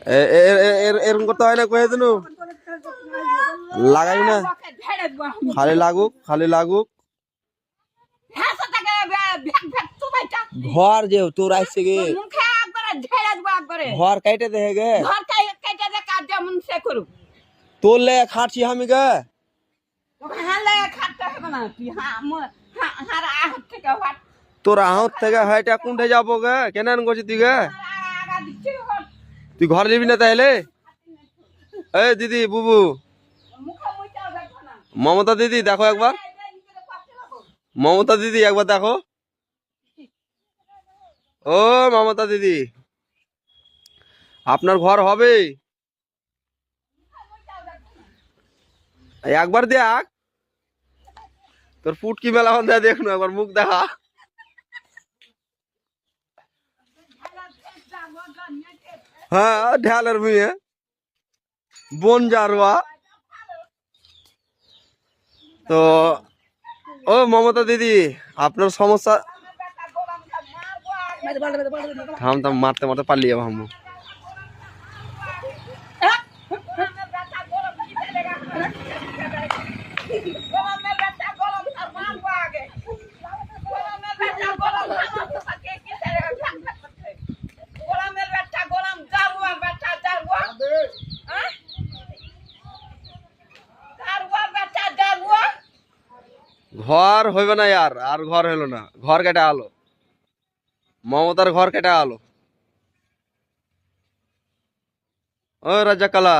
এরকম করতে হয় না কয়ে দিন লাগাই না খালি লাগুক খালি লাগুক ঘর যে তোর আসছে গে ঘর কাইটে দেখে গে তোর লে খাটছি আমি গে তোর আহত থেকে হাইটা কোনটা যাবো গে কেন করছি তুই গে তুই ঘর যাবি না তাহলে এই দিদি বুবু মমতা দিদি দেখো একবার মমতা দিদি একবার দেখো ও মমতা দিদি আপনার ঘর হবে একবার দেখ তোর ফুটকি মেলা দেখ দেখুন একবার মুখ দেখা হ্যাঁ ঢালের ভুঁয়ে বন জারোয়া তো ও মমতা দিদি আপনার সমস্যা থাম থাম মারতে মারতে পারলিয়ে ভাবো ঘর হইবে না আর ঘর হইলো না ঘর কেটে আলো মমতার ঘর কেটে আলো ও রাজা কালা